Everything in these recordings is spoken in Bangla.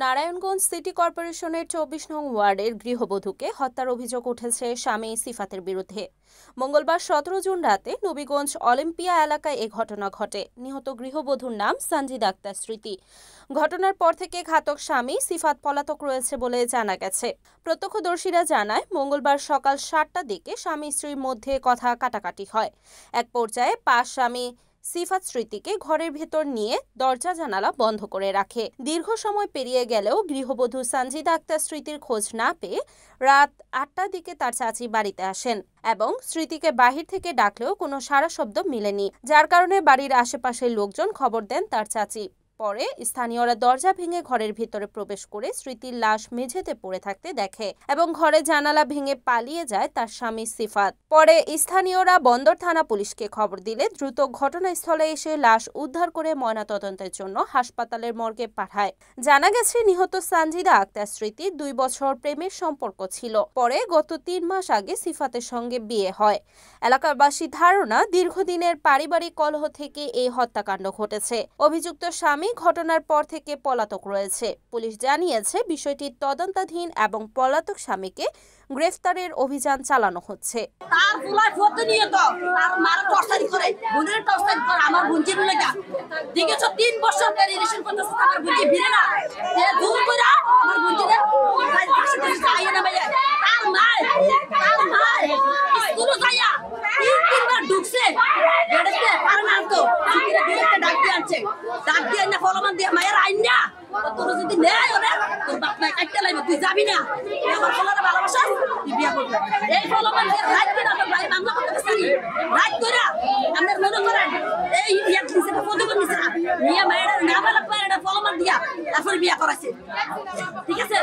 নারায়ণগঞ্জ সিটি কর্পোরেশনের ২৪ নং ওয়ার্ডের গৃহবধূকে হত্যার অভিযোগ উঠেছে স্বামী সিফাতের বিরুদ্ধে। মঙ্গলবার ১৭ জুন রাতে নবীগঞ্জ অলিম্পিয়া এলাকায় এ ঘটনা ঘটে। নিহত গৃহবধূর নাম সানজিদা আক্তার স্মৃতি। ঘটনার পর থেকে ঘাতক স্বামী সিফাত পলাতক রয়েছে বলে জানা গেছে। প্রত্যক্ষদর্শীরা জানায়, মঙ্গলবার সকাল ৭টার দিকে স্বামী স্ত্রীর মধ্যে কথা কাটাকাটি হয়। এক পর্যায়ে পাশ স্বামী সিফাত স্মৃতিকে ঘরের ভেতর নিয়ে দরজা জানালা বন্ধ করে রাখে। দীর্ঘ সময় পেরিয়ে গেলেও গৃহবধূ সানজিদা আক্তার স্মৃতির খোঁজ না পেয়ে রাত ৮টার দিকে তার চাচি বাড়িতে আসেন এবং স্মৃতিকে বাহির থেকে ডাকলেও কোনো সাড়া শব্দ মেলেনি, যার কারণে বাড়ির আশেপাশের লোকজন খবর দেন তার চাচি। পরে স্থানীয়রা দরজা ভেঙে ঘরের ভিতরে প্রবেশ করে স্মৃতির লাশ মেঝেতে পড়ে থাকতে দেখে এবং ঘরে জানালা ভেঙে পালিয়ে যায় তার স্বামী সিফাত। পরে স্থানীয়রা বন্দর থানা পুলিশকে খবর দিলে দ্রুত ঘটনাস্থলে এসে লাশ উদ্ধার করে ময়নাতদন্তের জন্য হাসপাতালের মর্গে পাঠায়। জানা গেছে, নিহত সানজিদা আক্তার স্মৃতির ২ বছর প্রেমের সম্পর্ক ছিল। পরে গত ৩ মাস আগে সিফাতের সঙ্গে বিয়ে হয়। এলাকাবাসীর ধারণা, দীর্ঘদিনের পারিবারিক কলহ থেকে এই হত্যাকাণ্ড ঘটেছে। অভিযুক্ত স্বামী ঘটনার পর থেকে পলাতক রয়েছে। পুলিশ জানিয়েছে, বিষয়টি তদন্তাধীন এবং পলাতক স্বামীকে গ্রেফতারের অভিযান চালানো হচ্ছে। তার ফুলাই প্রতিনিয়ত তার মার টর্চারি করে, বোনের টর্চারি করে, আমার বোনজির লাগা দেখেছো ৩ বছর ধরে রিলেশন করতেছে, আমার বোনজি ভিড়ে না এ দূর করে আমার বোনজিরে ফাঁসি দিতে আইয়া না ভাইয়া। তার মায় স্কুলে যাইয়া ৩-৩ বার ঢুকছে, গেড়েতে পারে না তো সিকিরে দুইটা ডাক দিয়ে আনছে, ডাক দিয়ে না ফলমান দিয়ে মায়ের আইন না তোর যদি নেয় ওরে তোর বাপ মা কাটতে লাগবে, তুই যাবি না, আমার ফলারে ভালোবাসা তুই বিয়ে করবি। এই ফলমান দিয়ে রাত করে আমার ভাই মামলা করতে পারি, রাত করে আপনার মনে করেন এই ইয়াক দিছে না প্রতিবন্ধ দিছে না নিয়ে মায়ের না বলা পারে না ফলমান দিয়া তারপর বিয়ে করাইছে। ঠিক আছে,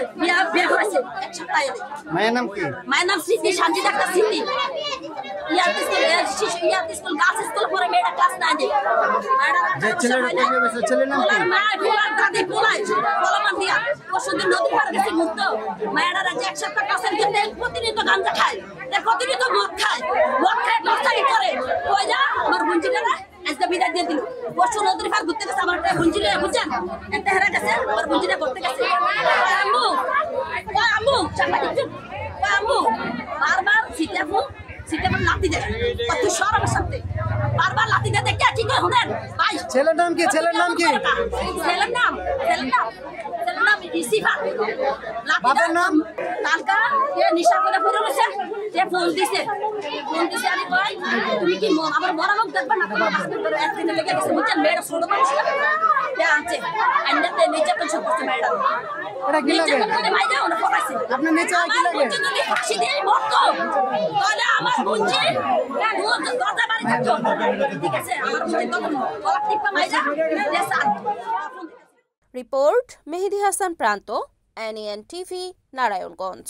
বিয়ে করাইছে এক সপ্তাহে। মায়ের নাম কি? মায়ের নাম স্মৃতি, সানজিদা আক্তার স্মৃতি। স্কুল গাছ স্কুল পরে মেয়েটা ক্লাস না যে ছেলের নাম কি? দাদি পোলাই ফলমান দিয়া পরশুদিন নদী পার গেছে ঘুরতো। মায়েরা রাজ্যে এক সপ্তাহ কাছের কিন্তু প্রতিনিয়ত গাঞ্জা খায়, প্রতিনিয়ত মদ খায় টর্চারি করে। ওই যা আমার বোনজিরা আজকে বিদায় দিয়ে দিল। পরশু নদীর পার ঘুরতে গেছে আমার বোনজিরা, বুঝছেন একটা হেরা গেছে আমার বোনজিরা করতে গেছে। আম্মু আম্মু আম্মু বারবার সিটাফোন লাথি দেয়, কত সরমের সাথে বারবার লাথি দেয়। দেখে কি করে শুনেন ভাই? ছেলের নাম কি? ছেলের নাম কি? ছেলের নাম সিফাত। বাবার নাম? কালকা এ নিশা করে পড়ে রয়েছে, যে ফোন দিছে আমি কই তুমি কি আমার বড় মুখ দেখবা না? তোমার হাসপাতালে একদিন লেগে গেছে, বুঝছেন মেয়েরা ছোট মানুষ তে আছে আন্ডাতে নিচে তো সব করতে মেয়েরা এটা কি লাগে? ভাই যাও না পড়াইছে আপনার নিচে কি লাগে? যদি ফাঁসি দিয়ে মরতো তাহলে আমার বুঝছি দরজা বাড়ি থাকতো। ঠিক আছে, আমার বুঝছি তখন গলা টিপা মাইরা লেসান। রিপোর্ট মেহেদী হাসান প্রান্ত, NEN TV, নারায়ণগঞ্জ।